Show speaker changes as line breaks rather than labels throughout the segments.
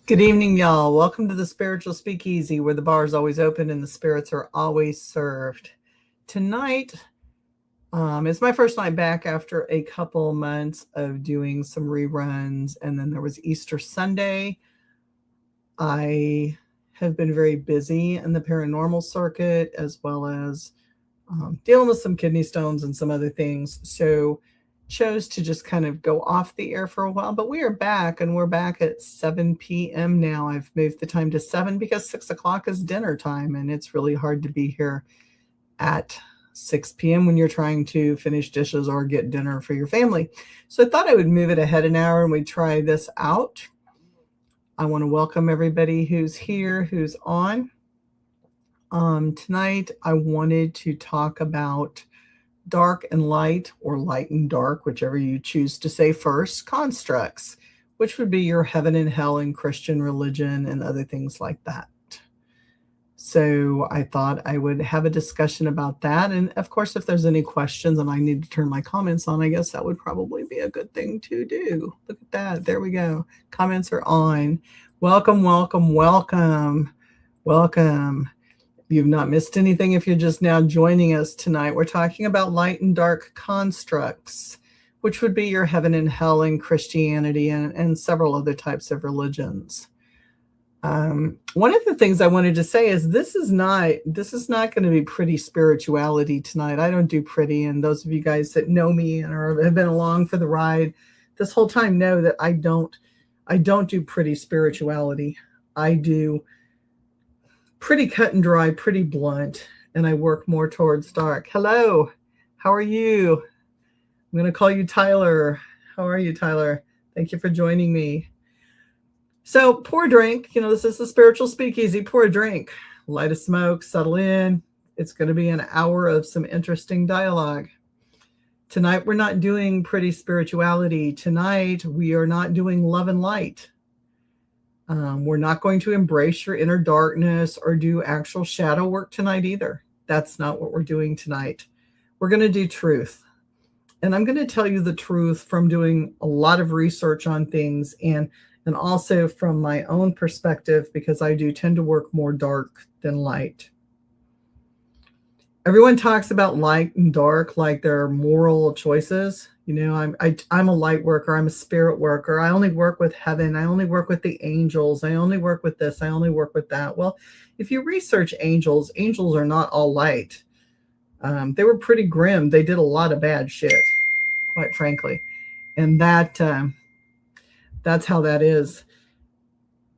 Good evening, y'all. Welcome to the Spiritual Speakeasy, where the bar is always open and the spirits are always served. Tonight it's my first night back after a couple months of doing some reruns, and then there was Easter Sunday. I have been very busy in the paranormal circuit, as well as dealing with some kidney stones and some other things. So chose to just kind of go off the air for a while, but we are back, and we're back at 7 p.m. now. I've moved the time to 7 because 6 o'clock is dinner time, and it's really hard to be here at 6 p.m. when you're trying to finish dishes or get dinner for your family. So I thought I would move it ahead an hour and we'd try this out. I want to welcome everybody who's here, who's on. Tonight, I wanted to talk about dark and light, or light and dark, whichever you choose to say first, constructs, which would be your heaven and hell in Christian religion and other things like that. So I thought I would have a discussion about that. And of course, if there's any questions and I need to turn my comments on, I guess that would probably be a good thing to do. Look at that. There we go. Comments are on. Welcome, welcome, welcome, welcome. You've not missed anything if you're just now joining us tonight. We're talking about light and dark constructs, which would be your heaven and hell in Christianity and several other types of religions. One of the things I wanted to say is this is not going to be pretty spirituality tonight. I don't do pretty, and those of you guys that know me and have been along for the ride this whole time know that I don't do pretty spirituality. I do pretty cut and dry, pretty blunt, and I work more towards dark. Hello, how are you? I'm going to call you Tyler. How are you, Tyler? Thank you for joining me. So pour a drink. This is the Spiritual Speakeasy. Pour a drink, light a smoke, settle in. It's going to be an hour of some interesting dialogue. Tonight, we're not doing pretty spirituality. Tonight, we are not doing love and light. We're not going to embrace your inner darkness or do actual shadow work tonight either. That's not what we're doing tonight. We're going to do truth. And I'm going to tell you the truth from doing a lot of research on things and also from my own perspective, because I do tend to work more dark than light. Everyone talks about light and dark like they're moral choices. I'm a light worker. I'm a spirit worker. I only work with heaven. I only work with the angels. I only work with this. I only work with that. Well, if you research angels are not all light. They were pretty grim. They did a lot of bad shit, quite frankly. And that's how that is.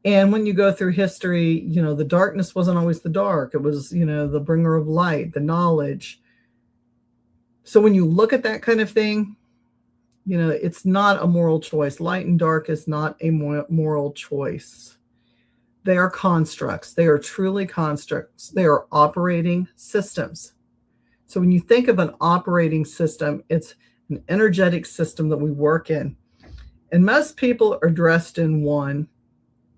And when you go through history, the darkness wasn't always the dark. It was, the bringer of light, the knowledge. So when you look at that kind of thing, it's not a moral choice. Light and dark is not a moral choice. They are constructs. They are truly constructs. They are operating systems. So when you think of an operating system, it's an energetic system that we work in. And most people are dressed in one,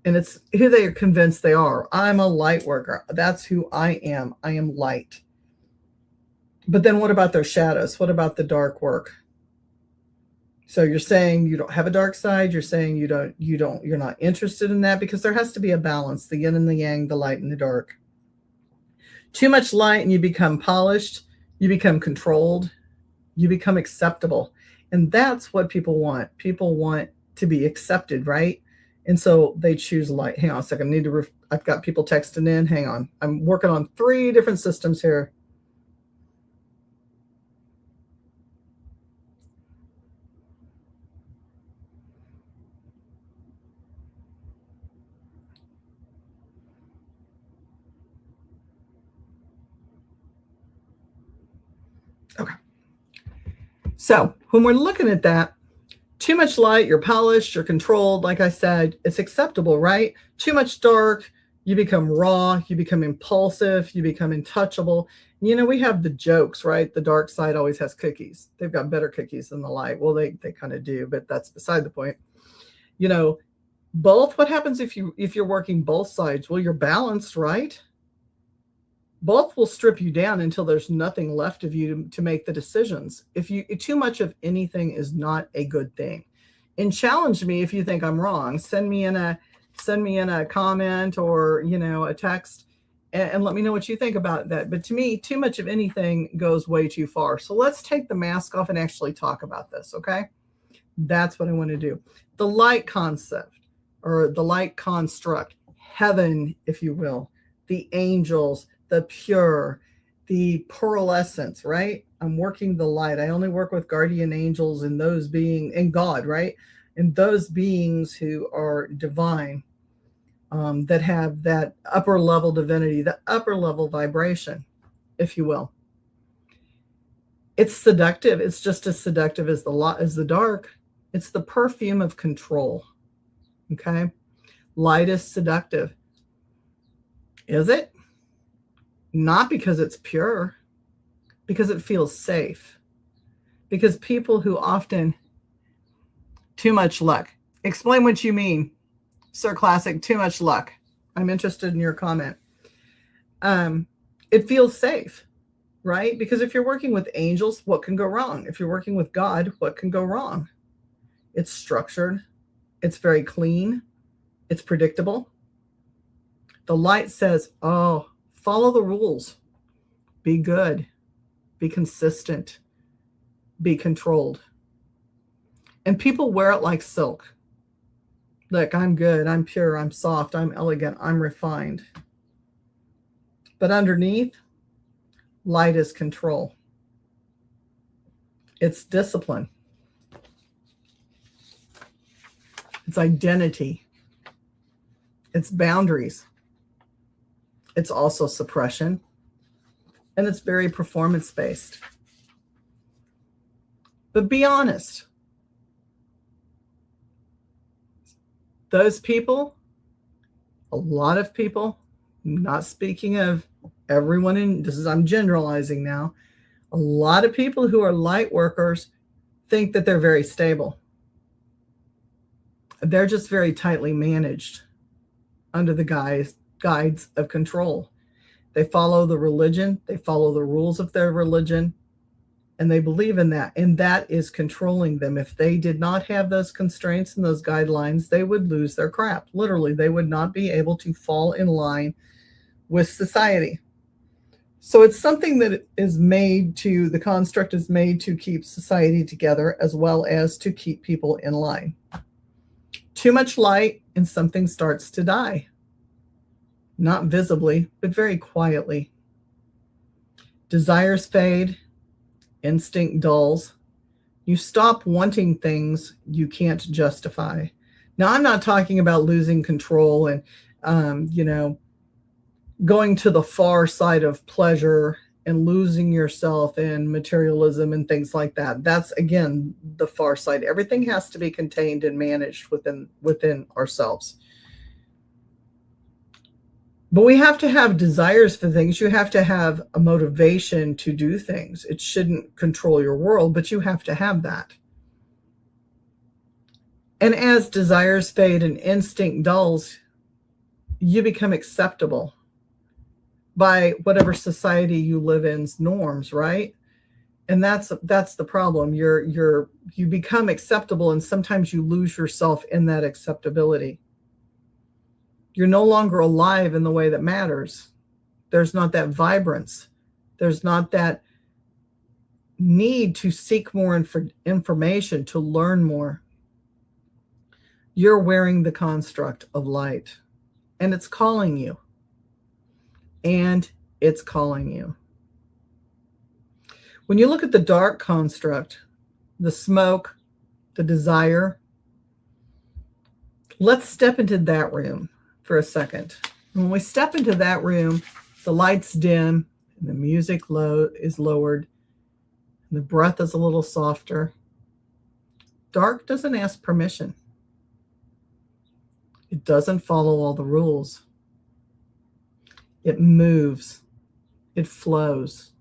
and it's who they are convinced they are. I'm a light worker. That's who I am. I am light. But then what about their shadows? What about the dark work? So you're saying you don't have a dark side. You're saying you're not interested in that, because there has to be a balance, the yin and the yang, the light and the dark. Too much light and you become polished. You become controlled. You become acceptable. And that's what people want. People want to be accepted, right? And so they choose light. Hang on a second. I've got people texting in. Hang on. I'm working on 3 different systems here. Okay. So when we're looking at that, too much light, you're polished, you're controlled. Like I said, it's acceptable, right? Too much dark, you become raw, you become impulsive, you become untouchable. We have the jokes, right? The dark side always has cookies. They've got better cookies than the light. Well, they kind of do, but that's beside the point. Both, what happens if you're working both sides? Well, you're balanced, right? Both will strip you down until there's nothing left of you to make the decisions. Too much of anything is not a good thing. And challenge me if you think I'm wrong. Send me in a Send me in a comment or, a text and let me know what you think about that. But to me, too much of anything goes way too far. So let's take the mask off and actually talk about this, okay? That's what I want to do. The light concept or the light construct, heaven, if you will, the angels, the pure, the pearlescence, right? I'm working the light. I only work with guardian angels and those being in God, right? And those beings who are divine, that have that upper level divinity, the upper level vibration, if you will. It's seductive. It's just as seductive as the dark. It's the perfume of control. Okay? Light is seductive. Is it? Not because it's pure, because it feels safe. Because people who often, too much luck. Explain what you mean, Sir Classic, too much luck. I'm interested in your comment. It feels safe, right? Because if you're working with angels, what can go wrong? If you're working with God, what can go wrong? It's structured. It's very clean. It's predictable. The light says, oh, follow the rules. Be good. Be consistent. Be controlled. And people wear it like silk. Look, I'm good. I'm pure. I'm soft. I'm elegant. I'm refined. But underneath, light is control. It's discipline. It's identity. It's boundaries. It's also suppression. And it's very performance-based. But be honest. Those people, a lot of people, not speaking of everyone I'm generalizing now, a lot of people who are light workers think that they're very stable. They're just very tightly managed under the guides of control. They follow the religion, they follow the rules of their religion, and they believe in that. And that is controlling them. If they did not have those constraints and those guidelines, they would lose their crap. Literally, they would not be able to fall in line with society. So it's something that the construct is made to keep society together as well as to keep people in line. Too much light and something starts to die. Not visibly, but very quietly. Desires fade, instinct dulls. You stop wanting things you can't justify. Now, I'm not talking about losing control and, going to the far side of pleasure and losing yourself in materialism and things like that. That's, again, the far side. Everything has to be contained and managed within ourselves. But we have to have desires for things. You have to have a motivation to do things. It shouldn't control your world, but you have to have that. And as desires fade and instinct dulls, you become acceptable by whatever society you live in's norms, right? And that's the problem. You become acceptable, and sometimes you lose yourself in that acceptability. You're no longer alive in the way that matters. There's not that vibrance. There's not that need to seek more information, to learn more. You're wearing the construct of light, and it's calling you. And it's calling you. When you look at the dark construct, the smoke, the desire, let's step into that room for a second. When we step into that room, the lights dim, and the music is lowered, and the breath is a little softer. Dark doesn't ask permission. It doesn't follow all the rules. It moves. It flows.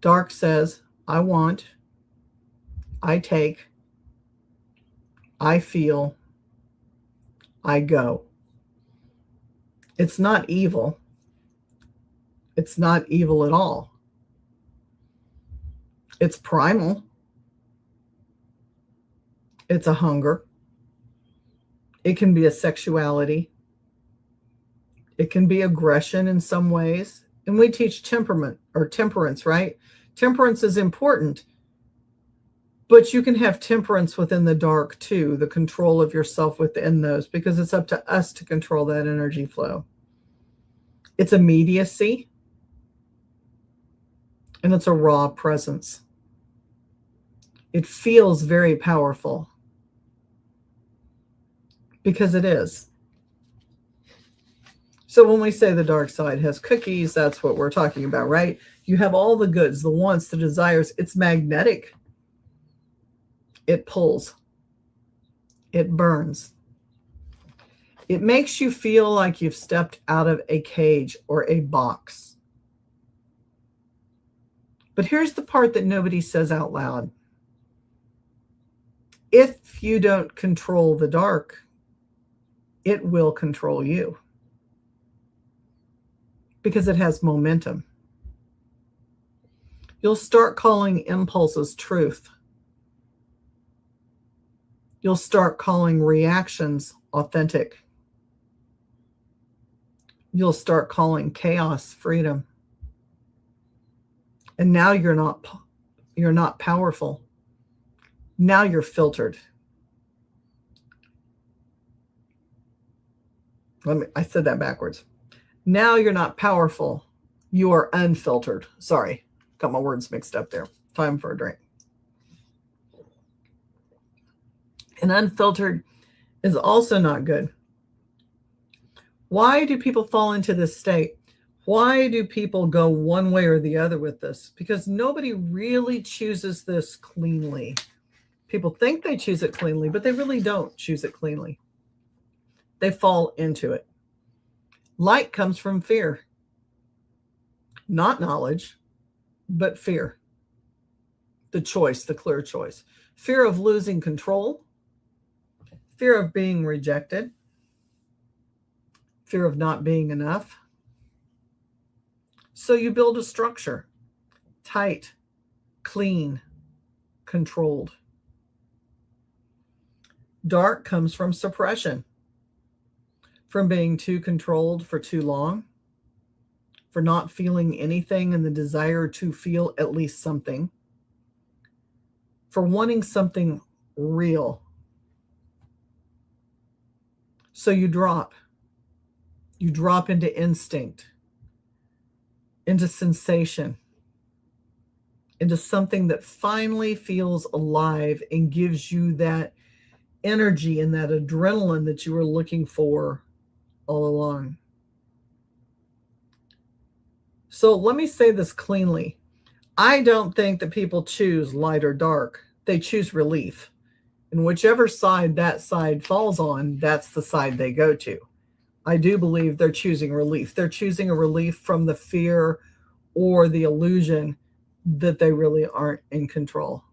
Dark says, I want, I take, I feel, I go. It's not evil. It's not evil at all. It's primal. It's a hunger. It can be a sexuality. It can be aggression in some ways. And we teach temperament or temperance, right? Temperance is important, but you can have temperance within the dark too, the control of yourself within those, because it's up to us to control that energy flow. It's immediacy, and it's a raw presence. It feels very powerful because it is. So when we say the dark side has cookies, that's what we're talking about, right? You have all the goods, the wants, the desires. It's magnetic. It pulls. It burns. It makes you feel like you've stepped out of a cage or a box. But here's the part that nobody says out loud. If you don't control the dark, it will control you. Because it has momentum. You'll start calling impulses truth. You'll start calling reactions authentic. You'll start calling chaos freedom. And now you're not powerful. Now you're filtered. I said that backwards. Now you're not powerful. You are unfiltered. Sorry, got my words mixed up there. Time for a drink. And unfiltered is also not good. Why do people fall into this state? Why do people go one way or the other with this? Because nobody really chooses this cleanly. People think they choose it cleanly, but they really don't choose it cleanly. They fall into it. Light comes from fear. Not knowledge, but fear. The choice, the clear choice. Fear of losing control. Fear of being rejected. Fear of not being enough. So you build a structure. Tight, clean, controlled. Dark comes from suppression. From being too controlled for too long, for not feeling anything and the desire to feel at least something, for wanting something real. So you drop into instinct, into sensation, into something that finally feels alive and gives you that energy and that adrenaline that you were looking for all along. So let me say this cleanly. I don't think that people choose light or dark. They choose relief. And whichever side that side falls on, that's the side they go to. I do believe they're choosing relief. They're choosing a relief from the fear or the illusion that they really aren't in control.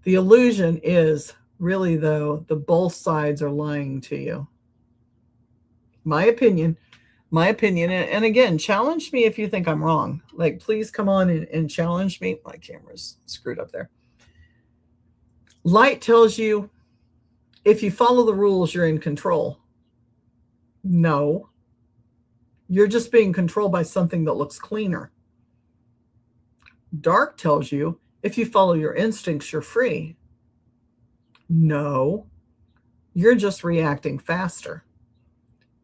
The illusion is really, though, the both sides are lying to you. My opinion, and again, challenge me if you think I'm wrong. Like, please come on and challenge me. My camera's screwed up there. Light tells you if you follow the rules, you're in control. No, you're just being controlled by something that looks cleaner. Dark tells you if you follow your instincts, you're free. No, you're just reacting faster.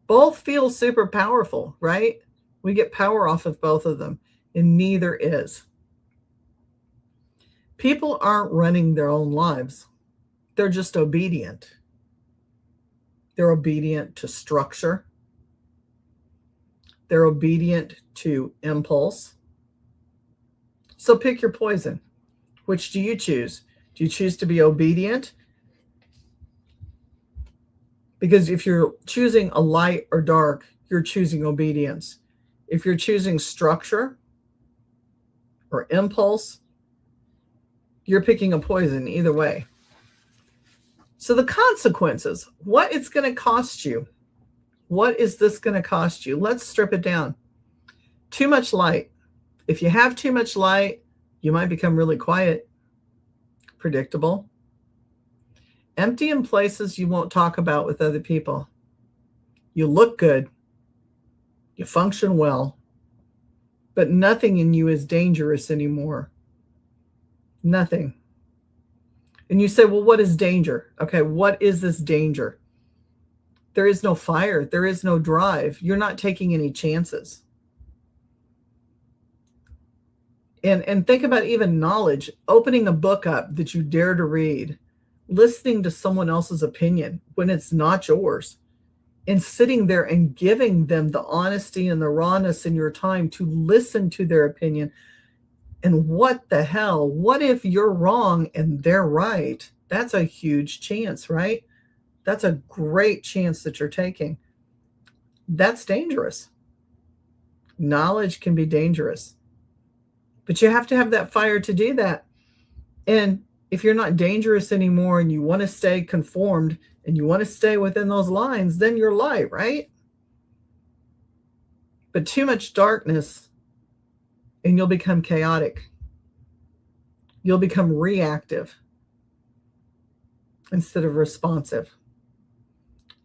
Both feel super powerful, right? We get power off of both of them, and neither is. People aren't running their own lives. They're just obedient. They're obedient to structure. They're obedient to impulse. So pick your poison. Which do you choose? Do you choose to be obedient? Because if you're choosing a light or dark, you're choosing obedience. If you're choosing structure or impulse, you're picking a poison either way. So the consequences, what it's going to cost you. What is this going to cost you? Let's strip it down. Too much light. If you have too much light, you might become really quiet, predictable. Empty in places you won't talk about with other people. You look good. You function well. But nothing in you is dangerous anymore. Nothing. And you say, well, what is danger? Okay, what is this danger? There is no fire. There is no drive. You're not taking any chances. And think about even knowledge, opening a book up that you dare to read, listening to someone else's opinion when it's not yours, and sitting there and giving them the honesty and the rawness in your time to listen to their opinion. And what the hell? What if you're wrong and they're right? That's a huge chance, right? That's a great chance that you're taking. That's dangerous. Knowledge can be dangerous. But you have to have that fire to do that. And if you're not dangerous anymore and you want to stay conformed and you want to stay within those lines, then you're light, right? But too much darkness and you'll become chaotic. You'll become reactive instead of responsive.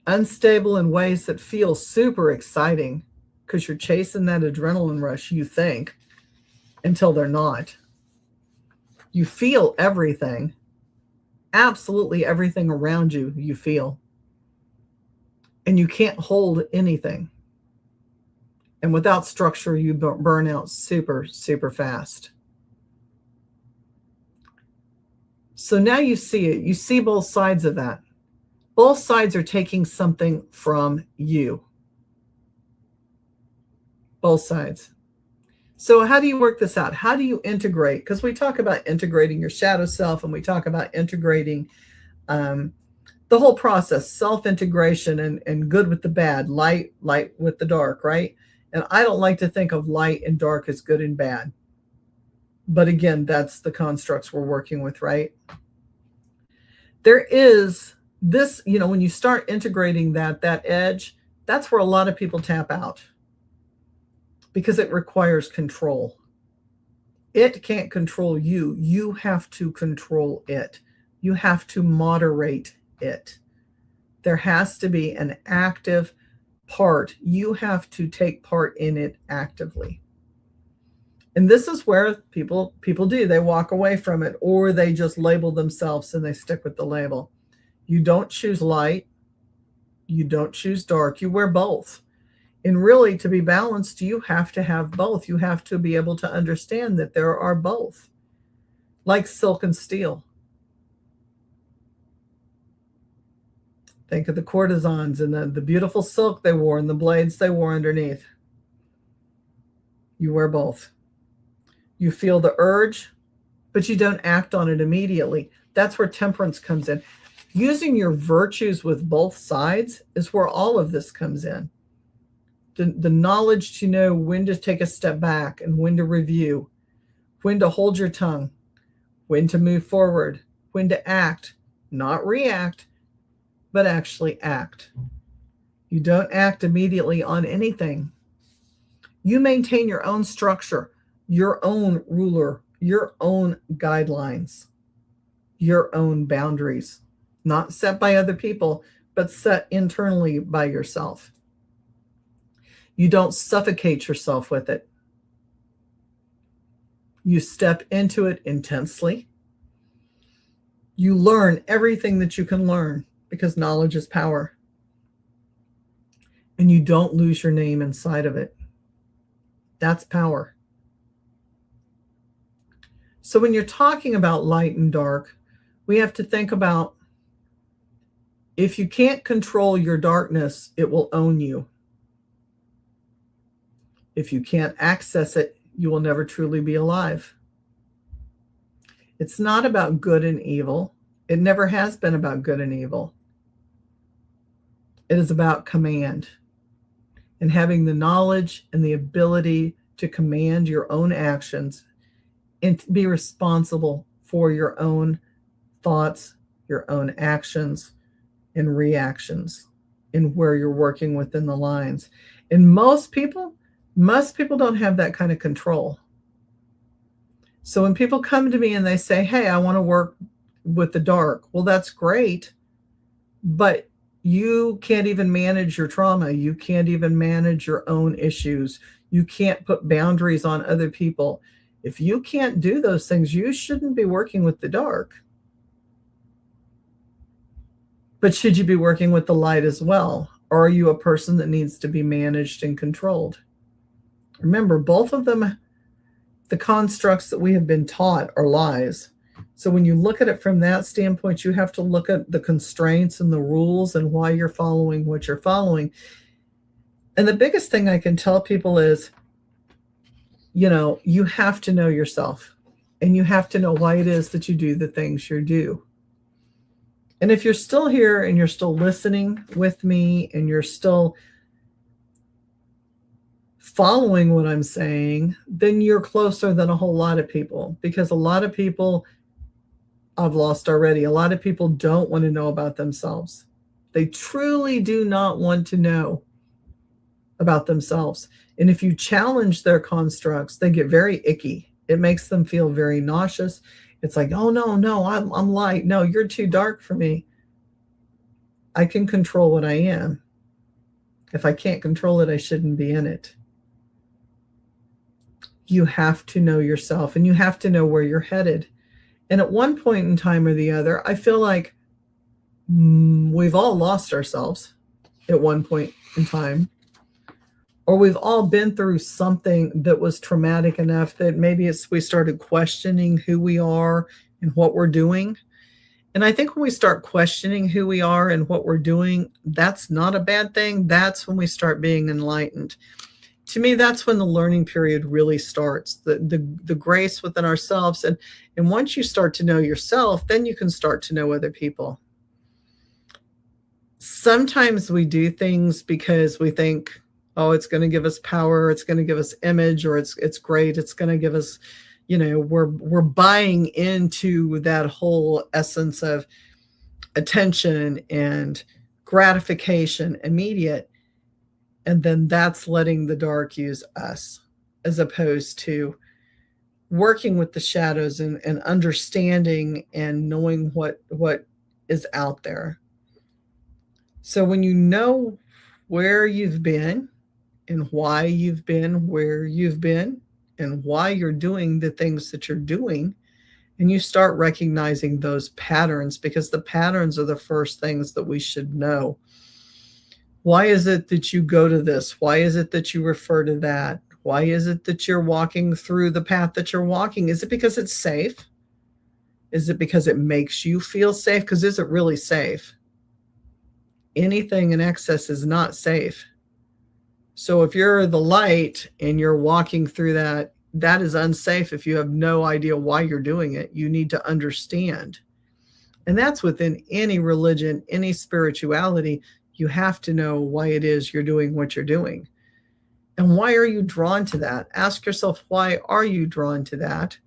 Unstable in ways that feel super exciting because you're chasing that adrenaline rush, you think, until they're not. You feel everything, absolutely everything around you, you feel. And you can't hold anything. And without structure, you burn out super, super fast. So now you see it. You see both sides of that. Both sides are taking something from you. Both sides. So how do you work this out? How do you integrate? Because we talk about integrating your shadow self and we talk about integrating the whole process, self-integration and good with the bad, light with the dark, right? And I don't like to think of light and dark as good and bad. But again, that's the constructs we're working with, right? There is this, when you start integrating that edge, that's where a lot of people tap out. Because it requires control. It can't control you. You have to control it. You have to moderate it. There has to be an active part. You have to take part in it actively. And this is where people do. They walk away from it, or they just label themselves and they stick with the label. You don't choose light. You don't choose dark. You wear both. And really, to be balanced, you have to have both. You have to be able to understand that there are both, like silk and steel. Think of the courtesans and the beautiful silk they wore and the blades they wore underneath. You wear both. You feel the urge, but you don't act on it immediately. That's where temperance comes in. Using your virtues with both sides is where all of this comes in. The knowledge to know when to take a step back and when to review, when to hold your tongue, when to move forward, when to act, not react, but actually act. You don't act immediately on anything. You maintain your own structure, your own ruler, your own guidelines, your own boundaries, not set by other people, but set internally by yourself. You don't suffocate yourself with it. You step into it intensely. You learn everything that you can learn because knowledge is power. And you don't lose your name inside of it. That's power. So when you're talking about light and dark, we have to think about, if you can't control your darkness, it will own you. If you can't access it, you will never truly be alive. It's not about good and evil. It never has been about good and evil. It is about command and having the knowledge and the ability to command your own actions and to be responsible for your own thoughts, your own actions and reactions, and where you're working within the lines. And most people don't have that kind of control. So when people come to me and they say, hey, I want to work with the dark, well, that's great, but you can't even manage your trauma. You can't even manage your own issues. You can't put boundaries on other people. If you can't do those things, you shouldn't be working with the dark. But should you be working with the light as well? Or are you a person that needs to be managed and controlled? Remember, both of them, the constructs that we have been taught are lies. So when you look at it from that standpoint, you have to look at the constraints and the rules and why you're following what you're following. And the biggest thing I can tell people is, you have to know yourself, and you have to know why it is that you do the things you do. And if you're still here and you're still listening with me and you're still following what I'm saying, then you're closer than a whole lot of people, because a lot of people I've lost already. A lot of people don't want to know about themselves. They truly do not want to know about themselves. And if you challenge their constructs, they get very icky. It makes them feel very nauseous. It's like, oh, no, I'm light. No, you're too dark for me. I can control what I am. If I can't control it, I shouldn't be in it. You have to know yourself, and you have to know where you're headed. And at one point in time or the other, I feel like we've all lost ourselves at one point in time, or we've all been through something that was traumatic enough that maybe we started questioning who we are and what we're doing. And I think when we start questioning who we are and what we're doing, that's not a bad thing. That's when we start being enlightened. To me, that's when the learning period really starts, the grace within ourselves. And once you start to know yourself, then you can start to know other people. Sometimes we do things because we think, oh, it's going to give us power, it's going to give us image, or it's great, it's going to give us, we're buying into that whole essence of attention and gratification immediate. And then that's letting the dark use us, as opposed to working with the shadows and understanding and knowing what is out there. So when you know where you've been and why you've been where you've been and why you're doing the things that you're doing, and you start recognizing those patterns, because the patterns are the first things that we should know. Why is it that you go to this? Why is it that you refer to that? Why is it that you're walking through the path that you're walking? Is it because it's safe? Is it because it makes you feel safe? Because is it really safe? Anything in excess is not safe. So if you're the light and you're walking through that, that is unsafe. If you have no idea why you're doing it, you need to understand. And that's within any religion, any spirituality. You have to know why it is you're doing what you're doing. And why are you drawn to that? Ask yourself, why are you drawn to that?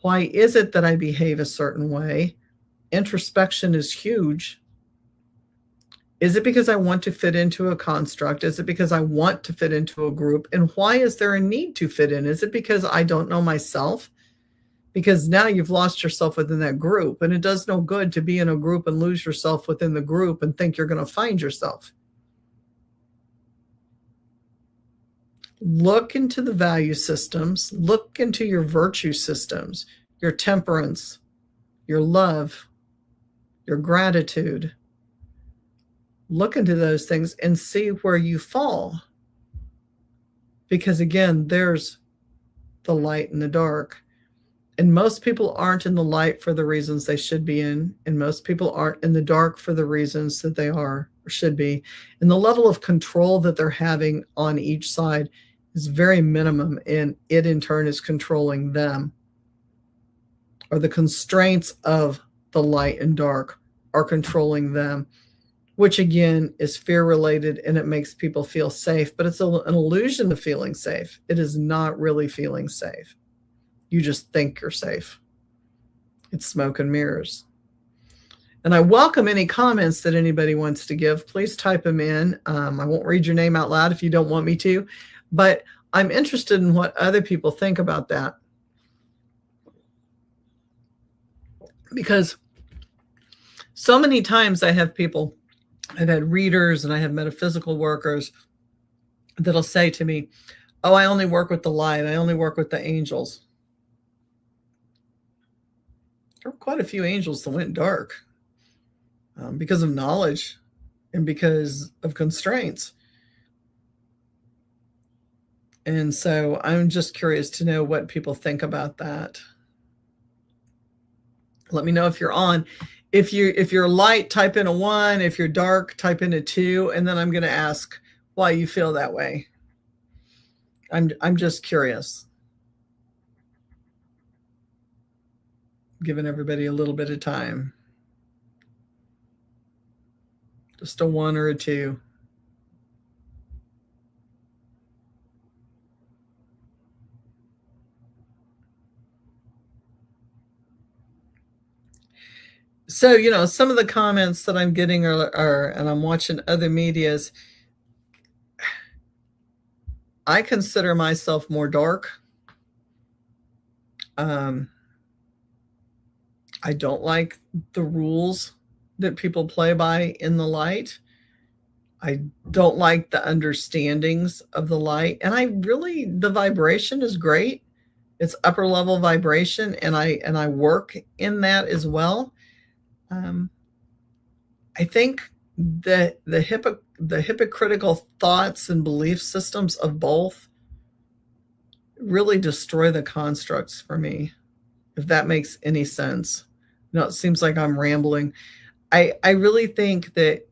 Why is it that I behave a certain way? Introspection is huge. Is it because I want to fit into a construct? Is it because I want to fit into a group? And why is there a need to fit in? Is it because I don't know myself? Because now you've lost yourself within that group, and it does no good to be in a group and lose yourself within the group and think you're going to find yourself. Look into the value systems, look into your virtue systems, your temperance, your love, your gratitude. Look into those things and see where you fall. Because again, there's the light and the dark. And most people aren't in the light for the reasons they should be in. And most people aren't in the dark for the reasons that they are or should be. And the level of control that they're having on each side is very minimum. And it in turn is controlling them. Or the constraints of the light and dark are controlling them. Which again is fear related, and it makes people feel safe. But it's an illusion of feeling safe. It is not really feeling safe. You just think you're safe. It's smoke and mirrors. And I welcome any comments that anybody wants to give. Please type them in. I won't read your name out loud if you don't want me to, but I'm interested in what other people think about that. Because So many times I have people, I've had readers and I have metaphysical workers that'll say to me, oh, I only work with the light. I only work with the angels. There were quite a few angels that went dark because of knowledge and because of constraints. And so I'm just curious to know what people think about that. Let me know if you're on. If you're light, type in a 1. If you're dark, type in a 2. And then I'm going to ask why you feel that way. I'm just curious. Giving everybody a little bit of time. Just a 1 or a 2. So, some of the comments that I'm getting are, and I'm watching other medias, I consider myself more dark. I don't like the rules that people play by in the light. I don't like the understandings of the light. And the vibration is great. It's upper level vibration, and I work in that as well. I think that the hypocritical thoughts and belief systems of both really destroy the constructs for me, if that makes any sense. It seems like I'm rambling. I really think that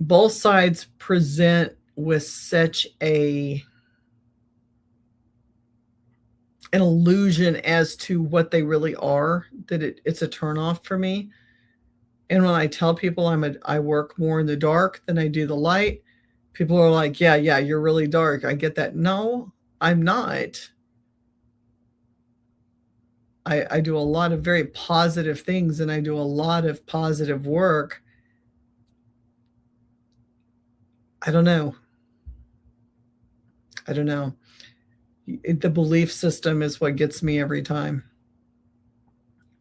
both sides present with such an illusion as to what they really are that it's a turnoff for me. And when I tell people I work more in the dark than I do the light, people are like, yeah, you're really dark. I get that. No, I'm not. I do a lot of very positive things, and I do a lot of positive work. I don't know. The belief system is what gets me every time.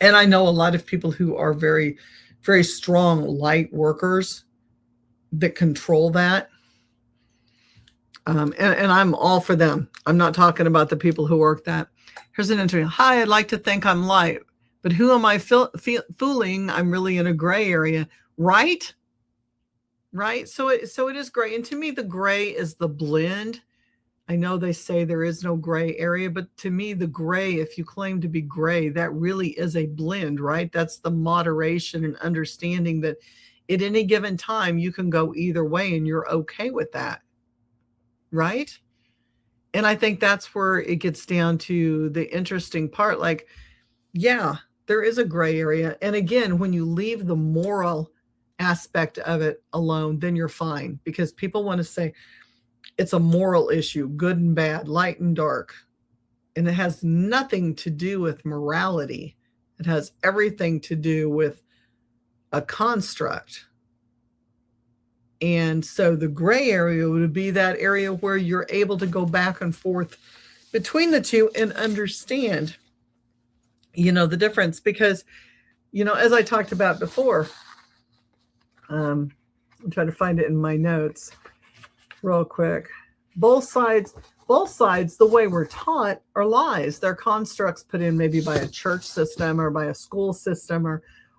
And I know a lot of people who are very, very strong light workers that control that. And I'm all for them. I'm not talking about the people who work that. Here's an interview. Hi, I'd like to think I'm light, but who am I fooling? I'm really in a gray area, right? Right. So it is gray. And to me, the gray is the blend. I know they say there is no gray area, but to me, the gray, if you claim to be gray, that really is a blend, right? That's the moderation and understanding that at any given time, you can go either way and you're okay with that, right? And I think that's where it gets down to the interesting part. Like, yeah, there is a gray area. And again, when you leave the moral aspect of it alone, then you're fine, because people want to say it's a moral issue, good and bad, light and dark. And it has nothing to do with morality. It has everything to do with a construct. And so the gray area would be that area where you're able to go back and forth between the two and understand, the difference. Because, as I talked about before, I'm trying to find it in my notes real quick. Both sides, the way we're taught, are lies. They're constructs put in maybe by a church system or by a school system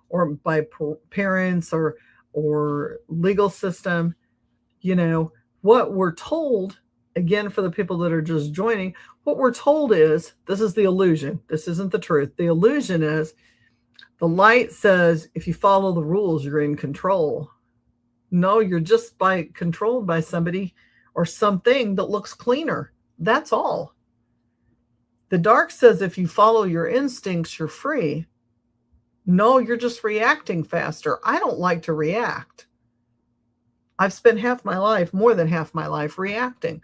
or by parents or legal system. What we're told, again, for the people that are just joining, what we're told is, this is the illusion. This isn't the truth. The illusion is the light says, if you follow the rules, you're in control. No, you're just controlled by somebody or something that looks cleaner. That's all. The dark says, if you follow your instincts, you're free. No, you're just reacting faster. I don't like to react. I've spent more than half my life reacting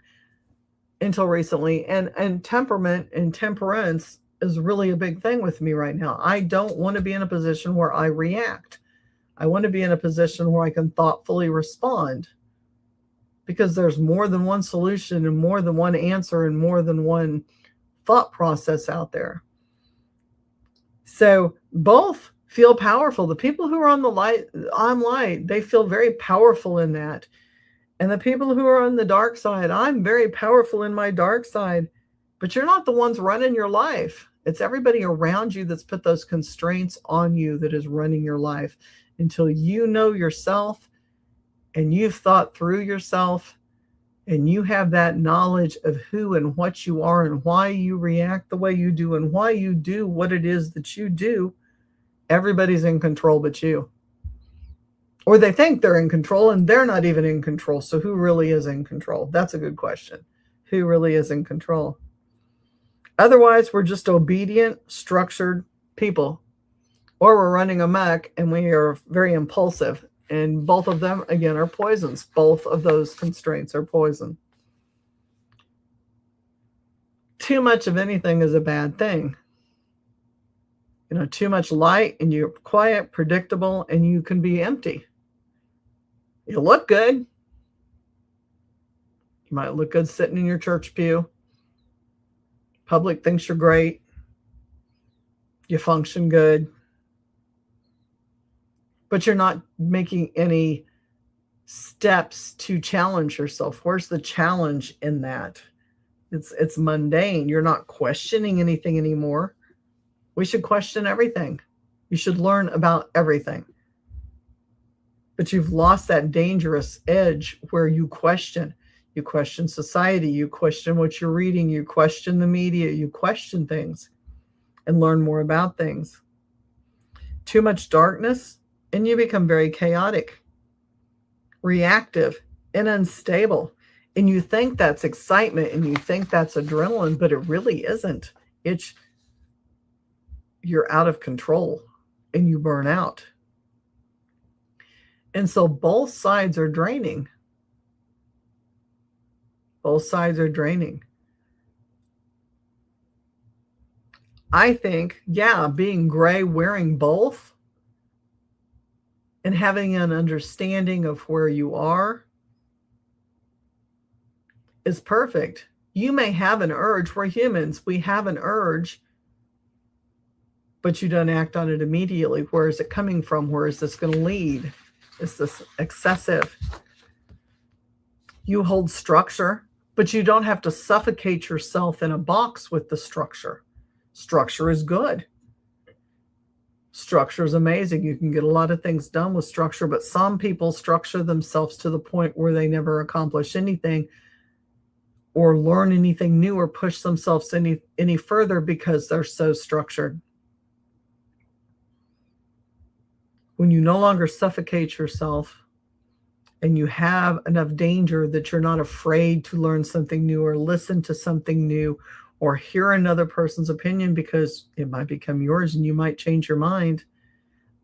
until recently. And temperament and temperance is really a big thing with me right now. I don't want to be in a position where I react. I want to be in a position where I can thoughtfully respond, because there's more than one solution and more than one answer and more than one thought process out there. So both feel powerful. The people who are on the light, they feel very powerful in that. And the people who are on the dark side, I'm very powerful in my dark side, but you're not the ones running your life. It's everybody around you that's put those constraints on you that is running your life. Until you know yourself and you've thought through yourself and you have that knowledge of who and what you are and why you react the way you do and why you do what it is that you do, everybody's in control but you. Or they think they're in control and they're not even in control. So who really is in control? That's a good question. Who really is in control? Otherwise, we're just obedient, structured people. Or we're running amok and we are very impulsive. And both of them, again, are poisons. Both of those constraints are poison. Too much of anything is a bad thing. You know, too much light and you're quiet, predictable, and you can be empty. You look good. You might look good sitting in your church pew. Public thinks you're great. You function good. But you're not making any steps to challenge yourself. Where's the challenge in that? It's mundane. You're not questioning anything anymore. We should question everything. You should learn about everything. But you've lost that dangerous edge where you question. You question society. You question what you're reading. You question the media. You question things and learn more about things. Too much darkness, and you become very chaotic, reactive, and unstable. And you think that's excitement and you think that's adrenaline, but it really isn't. You're out of control and you burn out. And so both sides are draining. Both sides are draining. I think, yeah, being gray, wearing both, and having an understanding of where you are is perfect. You may have an urge. We're humans. We have an urge, but you don't act on it immediately. Where is it coming from? Where is this going to lead? Is this excessive? You hold structure, but you don't have to suffocate yourself in a box with the structure. Structure is good. Structure is amazing. You can get a lot of things done with structure, but some people structure themselves to the point where they never accomplish anything or learn anything new or push themselves any further because they're so structured. When you no longer suffocate yourself and you have enough danger that you're not afraid to learn something new or listen to something new or hear another person's opinion because it might become yours and you might change your mind,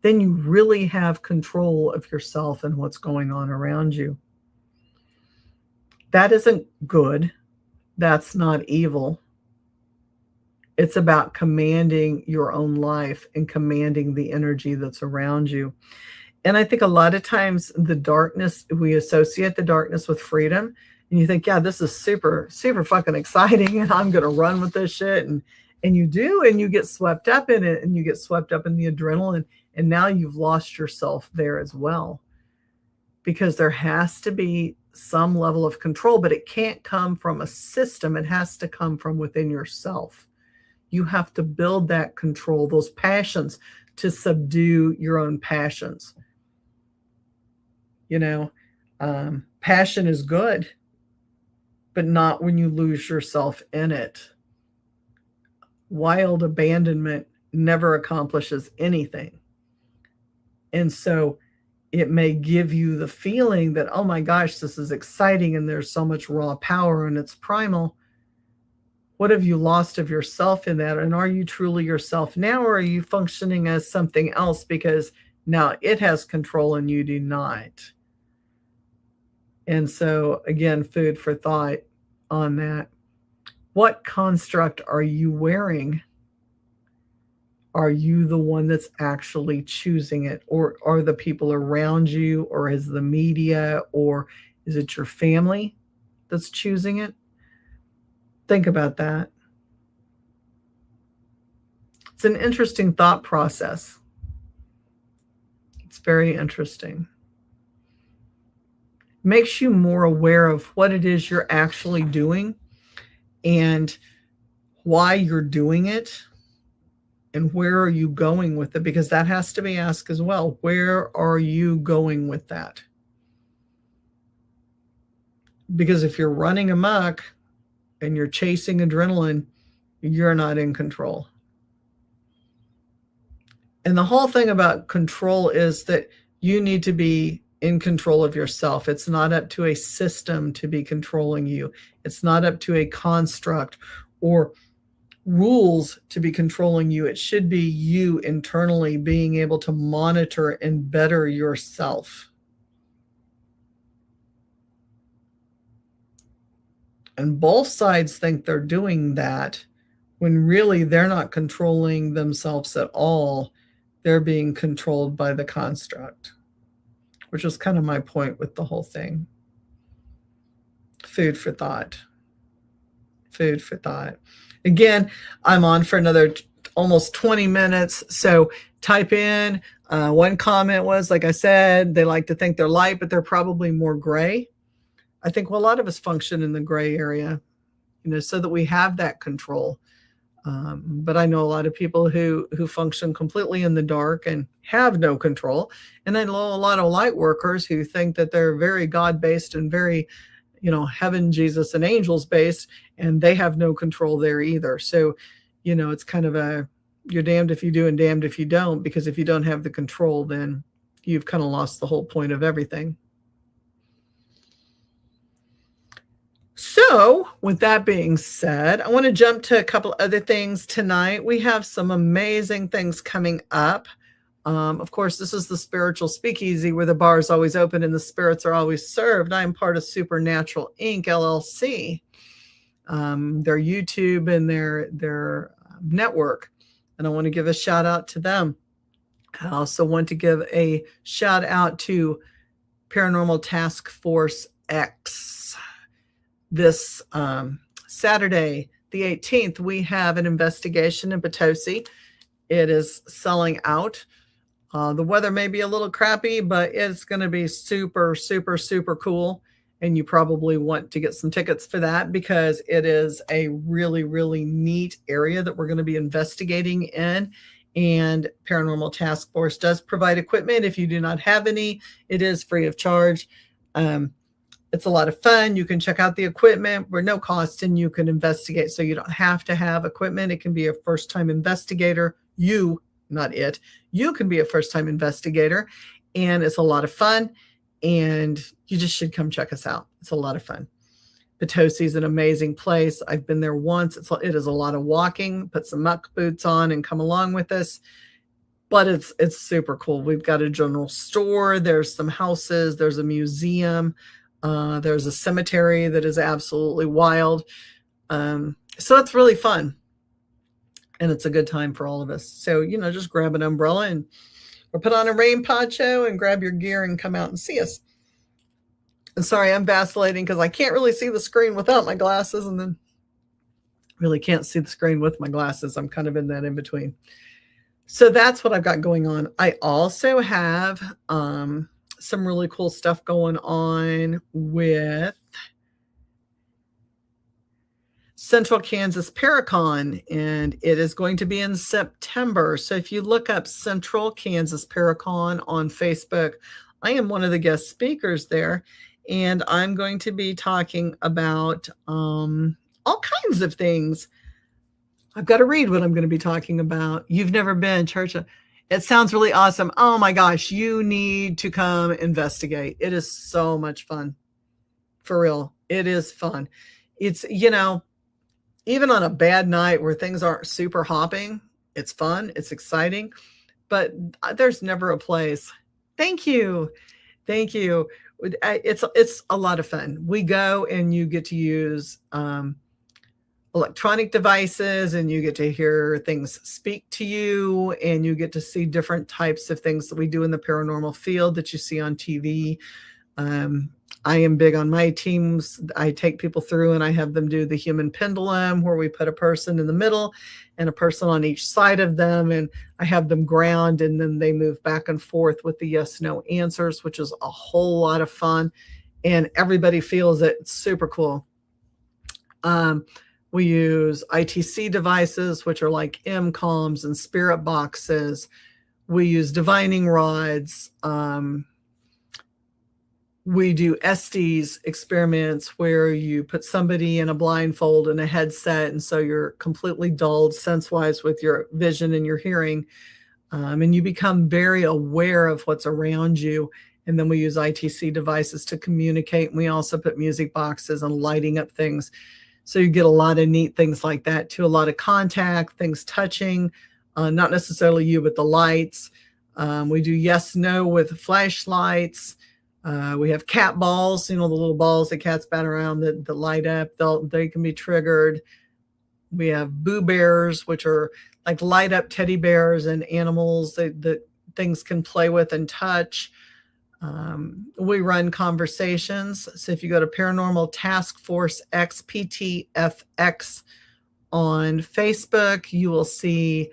then you really have control of yourself and what's going on around you. That isn't good. That's not evil. It's about commanding your own life and commanding the energy that's around you. And I think a lot of times the darkness, we associate the darkness with freedom. And you think, yeah, this is super, super fucking exciting. And I'm going to run with this shit. And you do, and you get swept up in it. And you get swept up in the adrenaline. And now you've lost yourself there as well. Because there has to be some level of control, but it can't come from a system. It has to come from within yourself. You have to build that control, those passions, to subdue your own passions. You know, passion is good, but not when you lose yourself in it. Wild abandonment never accomplishes anything. And so it may give you the feeling that, oh my gosh, this is exciting and there's so much raw power and it's primal. What have you lost of yourself in that? And are you truly yourself now, or are you functioning as something else because now it has control and you do not? And so, again, food for thought on that. What construct are you wearing? Are you the one that's actually choosing it? Or are the people around you? Or is the media? Or is it your family that's choosing it? Think about that. It's an interesting thought process. Very interesting. Makes you more aware of what it is you're actually doing and why you're doing it and where are you going with it, because that has to be asked as well. Where are you going with that? Because if you're running amok and you're chasing adrenaline, you're not in control. And the whole thing about control is that you need to be in control of yourself. It's not up to a system to be controlling you. It's not up to a construct or rules to be controlling you. It should be you internally being able to monitor and better yourself. And both sides think they're doing that when really they're not controlling themselves at all. They're being controlled by the construct, which was kind of my point with the whole thing. Food for thought. Food for thought. Again, I'm on for another almost 20 minutes. So type in. One comment was, like I said, they like to think they're light, but they're probably more gray. I think, well, a lot of us function in the gray area, so that we have that control. But I know a lot of people who function completely in the dark and have no control. And I know a lot of light workers who think that they're very God-based and very, heaven, Jesus, and angels based, and they have no control there either. So, it's kind of you're damned if you do and damned if you don't, because if you don't have the control, then you've kind of lost the whole point of everything. So with that being said, I want to jump to a couple other things tonight. We have some amazing things coming up. Of course, this is the Spiritual Speakeasy, where the bar is always open and the spirits are always served. I'm part of Supernatural Inc. LLC, their YouTube and their network. And I want to give a shout out to them. I also want to give a shout out to Paranormal Task Force X. This Saturday, the 18th, we have an investigation in Potosi. It is selling out. The weather may be a little crappy, but it's going to be super, super, super cool. And you probably want to get some tickets for that, because it is a really, really neat area that we're going to be investigating in. And Paranormal Task Force does provide equipment. If you do not have any, it is free of charge. It's a lot of fun. You can check out the equipment for no cost, and you can investigate. So you don't have to have equipment. It can be a first-time investigator. You, not it. You can be a first-time investigator, and it's a lot of fun. And you just should come check us out. It's a lot of fun. Potosi is an amazing place. I've been there once. It is a lot of walking. Put some muck boots on and come along with us. But it's super cool. We've got a general store. There's some houses. There's a museum. There's a cemetery that is absolutely wild. So it's really fun. And it's a good time for all of us. So, just grab an umbrella or put on a rain poncho and grab your gear and come out and see us. And sorry, I'm vacillating because I can't really see the screen without my glasses, and then really can't see the screen with my glasses. I'm kind of in that in between. So that's what I've got going on. I also have some really cool stuff going on with Central Kansas Paracon, and it is going to be in September. So if you look up Central Kansas Paracon on Facebook, I am one of the guest speakers there, and I'm going to be talking about all kinds of things. I've got to read what I'm going to be talking about. You've never been, Church. It sounds really awesome. Oh my gosh, you need to come investigate. It is so much fun. For real. It is fun. It's, even on a bad night where things aren't super hopping, it's fun. It's exciting, but there's never a place. Thank you. Thank you. It's a lot of fun. We go and you get to use, electronic devices, and you get to hear things speak to you, and you get to see different types of things that we do in the paranormal field that you see on TV. I am big on my teams. I take people through and I have them do the human pendulum, where we put a person in the middle and a person on each side of them. And I have them ground, and then they move back and forth with the yes, no answers, which is a whole lot of fun. And everybody feels it. It's super cool. We use ITC devices, which are like M-Calms and spirit boxes. We use divining rods. We do Estes experiments where you put somebody in a blindfold and a headset, and so you're completely dulled sense-wise with your vision and your hearing, and you become very aware of what's around you. And then we use ITC devices to communicate. And we also put music boxes and lighting up things. So you get a lot of neat things like that too, a lot of contact, things touching, not necessarily you, but the lights. We do yes, no with flashlights. We have cat balls, the little balls that cats bat around that light up. They can be triggered. We have Boo Bears, which are like light up teddy bears and animals that things can play with and touch. We run conversations. So if you go to Paranormal Task Force XPTFX on Facebook, you will see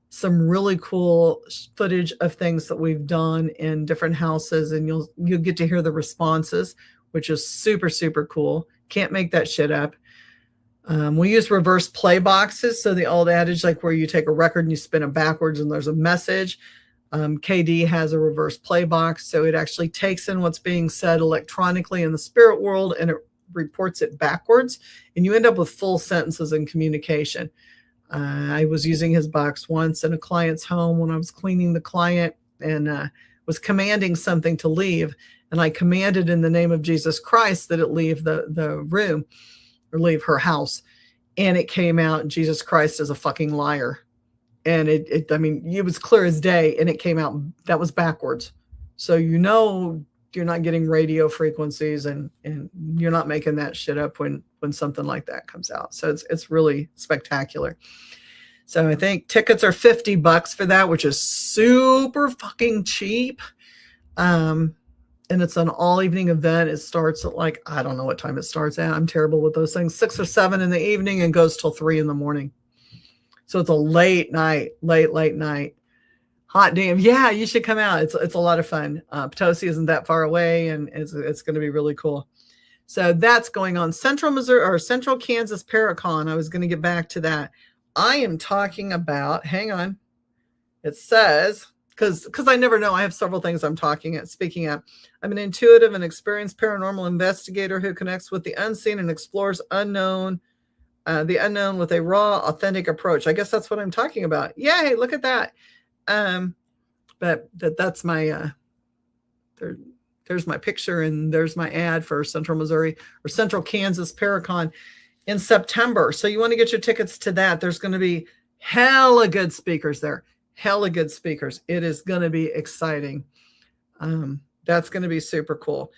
some really cool footage of things that we've done in different houses, and you'll get to hear the responses, which is super, super cool. Can't make that shit up. We use reverse play boxes. So the old adage, like where you take a record and you spin it backwards and there's a message. KD has a reverse play box. So it actually takes in what's being said electronically in the spirit world and it reports it backwards. And you end up with full sentences in communication. I was using his box once in a client's home when I was cleaning the client and was commanding something to leave. And I commanded in the name of Jesus Christ that it leave the room or leave her house. And it came out, Jesus Christ is a fucking liar. And it was clear as day, and it came out, that was backwards. So you're not getting radio frequencies and you're not making that shit up when something like that comes out. So it's really spectacular. So I think tickets are $50 for that, which is super fucking cheap. And it's an all evening event. It starts at I don't know what time it starts at. I'm terrible with those things. 6 or 7 in the evening and goes till 3 in the morning. So it's a late night. Hot damn. Yeah, you should come out. It's a lot of fun. Potosi isn't that far away, and it's going to be really cool. So that's going on. Central Kansas Paracon. I was going to get back to that. I am talking about, hang on. It says, because I never know. I have several things I'm speaking at. I'm an intuitive and experienced paranormal investigator who connects with the unseen and explores the unknown with a raw, authentic approach. I guess that's what I'm talking about. Yay, look at that. But that's my there's my picture, and there's my ad for Central Missouri or Central Kansas Paracon in September. So you want to get your tickets to that. There's going to be hella good speakers there. Hella good speakers. It is going to be exciting. That's going to be super cool.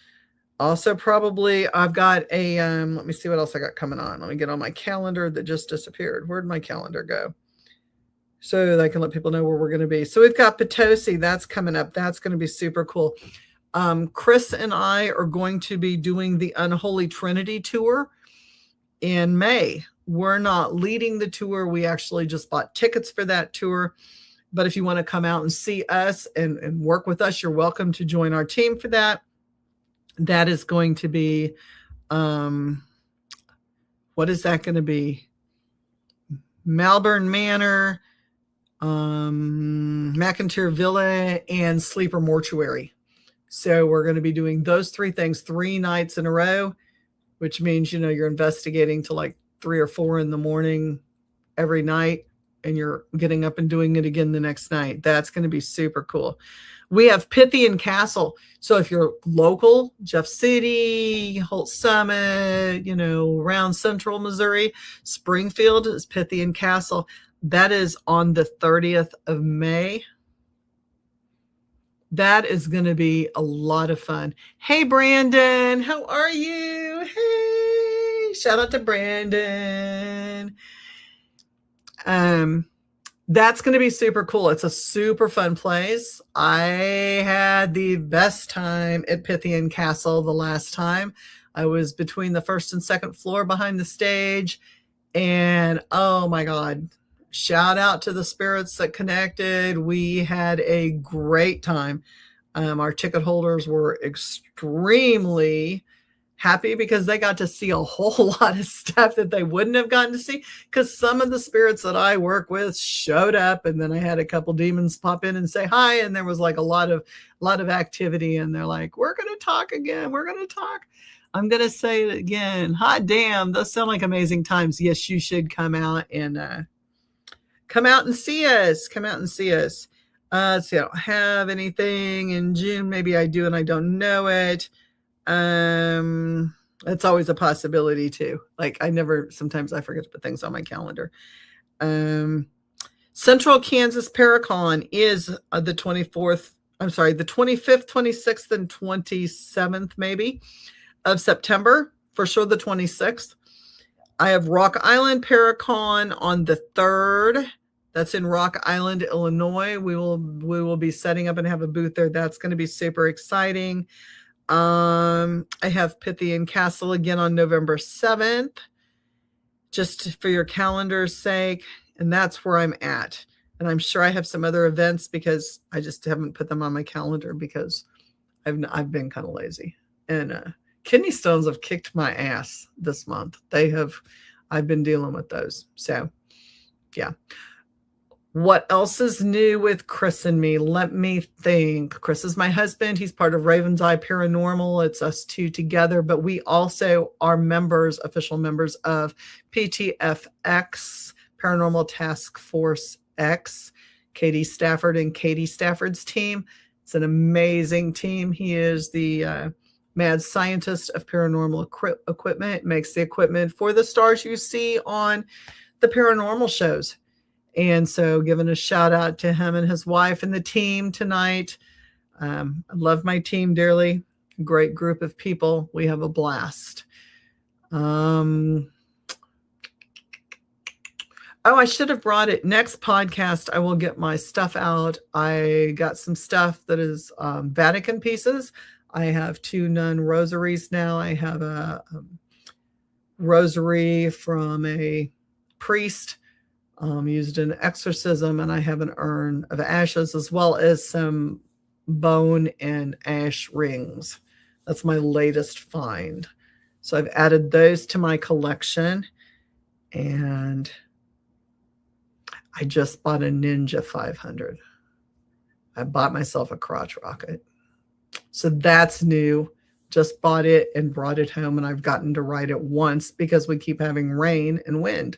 Also, probably I've got a, let me see what else I got coming on. Let me get on my calendar that just disappeared. Where'd my calendar go? So that I can let people know where we're going to be. So we've got Potosi. That's coming up. That's going to be super cool. Chris and I are going to be doing the Unholy Trinity tour in May. We're not leading the tour. We actually just bought tickets for that tour. But if you want to come out and see us and work with us, you're welcome to join our team for that. That is going to be, what is that going to be? Malvern Manor, McIntyre Villa, and Sleeper Mortuary. So we're going to be doing those 3 things 3 nights in a row, which means, you're investigating till 3 or 4 in the morning every night, and you're getting up and doing it again the next night. That's going to be super cool. We have Pythian Castle. So if you're local, Jeff City, Holt Summit, around Central Missouri, Springfield is Pythian Castle. That is on the 30th of May. That is going to be a lot of fun. Hey, Brandon, how are you? Hey, shout out to Brandon. That's going to be super cool. It's a super fun place. I had the best time at Pythian Castle the last time. I was between the first and second floor behind the stage. And oh my God, shout out to the spirits that connected. We had a great time. Our ticket holders were extremely happy because they got to see a whole lot of stuff that they wouldn't have gotten to see, because some of the spirits that I work with showed up, and then I had a couple demons pop in and say hi, and there was like a lot of activity, and they're like, we're going to talk again. We're going to talk. I'm going to say it again. Hot damn. Those sound like amazing times. Yes, you should come out and see us. Come out and see us. See, I don't have anything in June. Maybe I do and I don't know it. It's always a possibility too. Like sometimes I forget to put things on my calendar. Central Kansas Paracon is the 25th, 26th and 27th maybe of September, for sure the 26th. I have Rock Island Paracon on the 3rd. That's in Rock Island, Illinois. We will be setting up and have a booth there. That's going to be super exciting. I have Pythian Castle again on November 7th, just for your calendar's sake. And that's where I'm at. And I'm sure I have some other events because I just haven't put them on my calendar because I've been kind of lazy. And kidney stones have kicked my ass this month. I've been dealing with those. So yeah. What else is new with Chris and me? Let me think. Chris is my husband. He's part of Raven's Eye Paranormal. It's us two together, but we also are official members of PTFX, Paranormal Task Force X, Katie Stafford and Katie Stafford's team. It's an amazing team. He is the mad scientist of paranormal equipment, makes the equipment for the stars you see on the paranormal shows. And so giving a shout out to him and his wife and the team tonight. I love my team dearly. Great group of people. We have a blast. I should have brought it. Next podcast, I will get my stuff out. I got some stuff that is Vatican pieces. I have 2 nun rosaries now. I have a rosary from a priest used in exorcism, and I have an urn of ashes as well as some bone and ash rings. That's my latest find. So I've added those to my collection, and I just bought a Ninja 500. I bought myself a crotch rocket. So that's new. Just bought it and brought it home, and I've gotten to ride it once because we keep having rain and wind.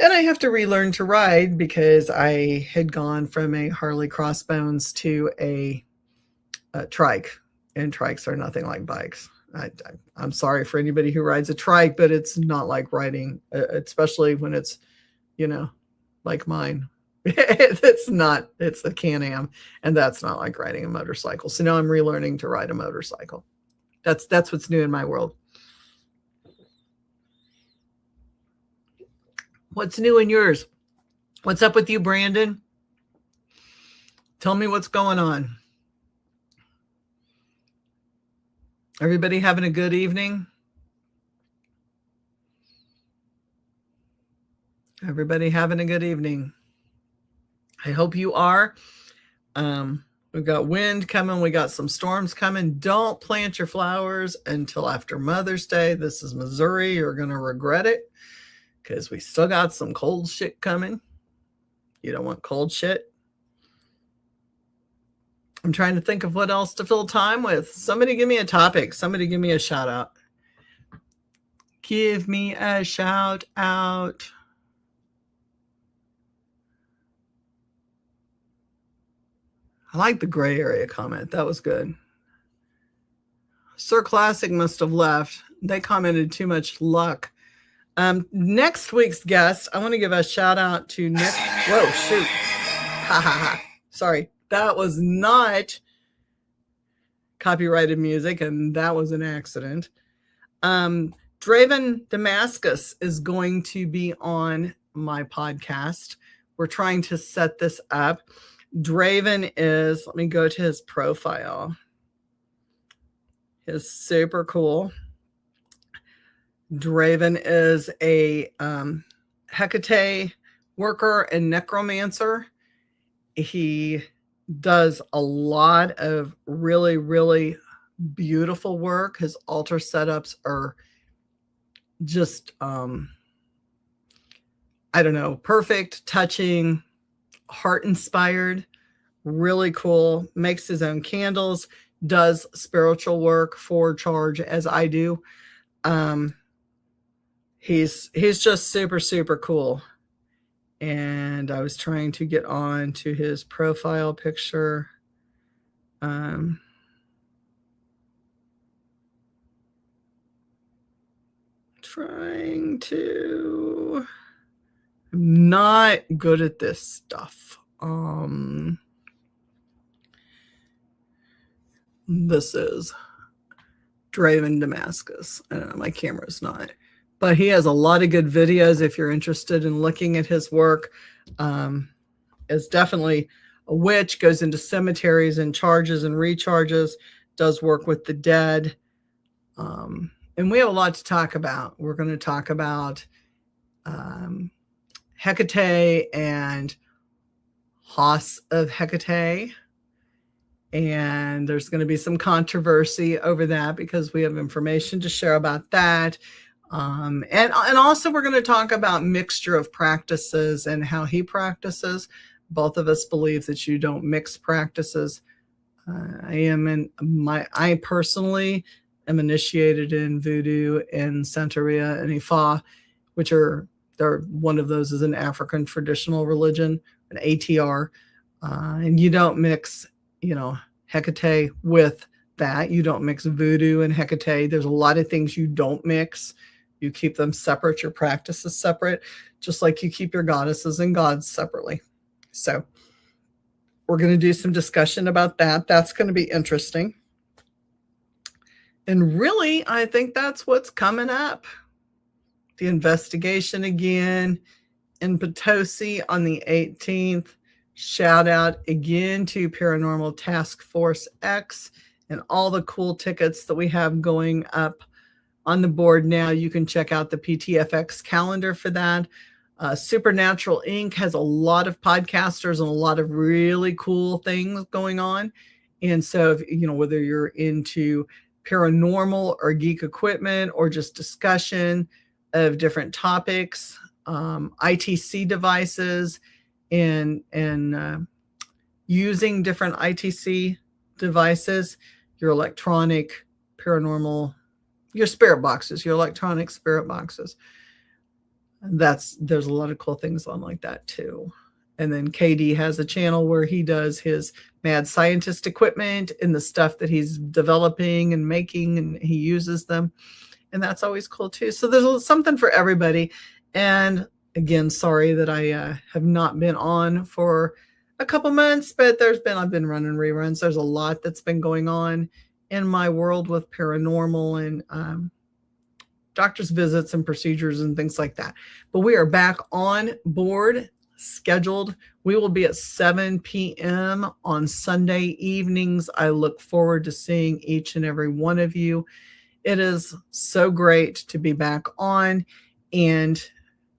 And I have to relearn to ride because I had gone from a Harley Crossbones to a trike, and trikes are nothing like bikes. I'm sorry for anybody who rides a trike, but it's not like riding, especially when it's, like mine. It's a Can-Am, and that's not like riding a motorcycle. So now I'm relearning to ride a motorcycle. That's what's new in my world. What's new in yours? What's up with you, Brandon? Tell me what's going on. Everybody having a good evening? Everybody having a good evening? I hope you are. We've got wind coming. We got some storms coming. Don't plant your flowers until after Mother's Day. This is Missouri. You're going to regret it because we still got some cold shit coming. You don't want cold shit. I'm trying to think of what else to fill time with. Somebody give me a topic. Somebody give me a shout out. Give me a shout out. I like the gray area comment. That was good. Sir Classic must have left. They commented too much luck. Next week's guest, I want to give a shout out to Nick. Whoa, shoot. Ha ha ha. Sorry. That was not copyrighted music, and that was an accident. Draven Damascus is going to be on my podcast. we're trying to set this up. Draven is, let me go to his profile. Is super cool. Draven is a Hecate worker and necromancer. He does a lot of really, really beautiful work. His altar setups are just, I don't know, perfect, touching, heart-inspired, really cool. Makes his own candles, does spiritual work for charge as I do. He's just super, super cool. And I was trying to get on to his profile picture. Trying to, I'm not good at this stuff. This is Draven Damascus. I don't know, my camera's not. But he has a lot of good videos if you're interested in looking at his work. Is definitely a witch, goes into cemeteries and charges and recharges, does work with the dead. And we have a lot to talk about. We're going to talk about Hecate and Hoss of Hecate. And there's going to be some controversy over that because we have information to share about that. And also we're going to talk about mixture of practices and how he practices. Both of us believe that you don't mix practices. I personally am initiated in Voodoo and Santeria and Ifa, which are one of those is an African traditional religion, an ATR, and you don't mix, Hecate with that. You don't mix Voodoo and Hecate. There's a lot of things you don't mix. You keep them separate. Your practices separate, just like you keep your goddesses and gods separately. So we're going to do some discussion about that. That's going to be interesting. And really, I think that's what's coming up. The investigation again in Potosi on the 18th. Shout out again to Paranormal Task Force X and all the cool tickets that we have going up on the board now. You can check out the PTFX calendar for that. Supernatural Inc. has a lot of podcasters and a lot of really cool things going on. And so, whether you're into paranormal or geek equipment or just discussion of different topics, ITC devices, and using different ITC devices, your electronic paranormal, your spirit boxes, your electronic spirit boxes. There's a lot of cool things on like that too. And then KD has a channel where he does his mad scientist equipment and the stuff that he's developing and making, and he uses them. And that's always cool too. So there's something for everybody. And again, sorry that I have not been on for a couple months, but I've been running reruns. There's a lot that's been going on in my world with paranormal and doctor's visits and procedures and things like that. But we are back on board, scheduled. We will be at 7 p.m. on Sunday evenings. I look forward to seeing each and every one of you. It is so great to be back on and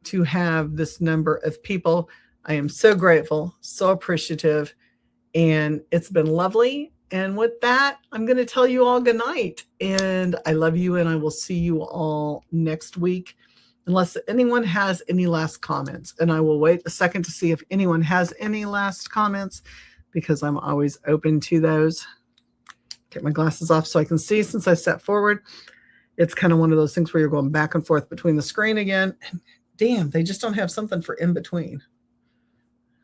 to have this number of people. I am so grateful, so appreciative, and it's been lovely. And with that, I'm going to tell you all good night. And I love you, and I will see you all next week, unless anyone has any last comments. And I will wait a second to see if anyone has any last comments, because I'm always open to those. Get my glasses off so I can see since I sat forward. It's kind of one of those things where you're going back and forth between the screen again. And damn, they just don't have something for in between.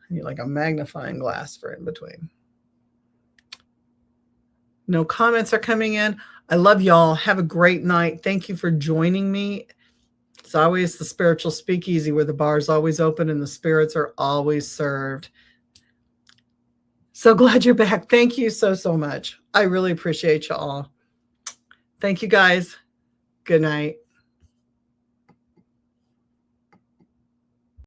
I need like a magnifying glass for in between. No comments are coming in. I love y'all. Have a great night. Thank you for joining me. It's always the spiritual speakeasy where the bar is always open and the spirits are always served. So glad you're back. Thank you so, so much. I really appreciate you all. Thank you guys. Good night.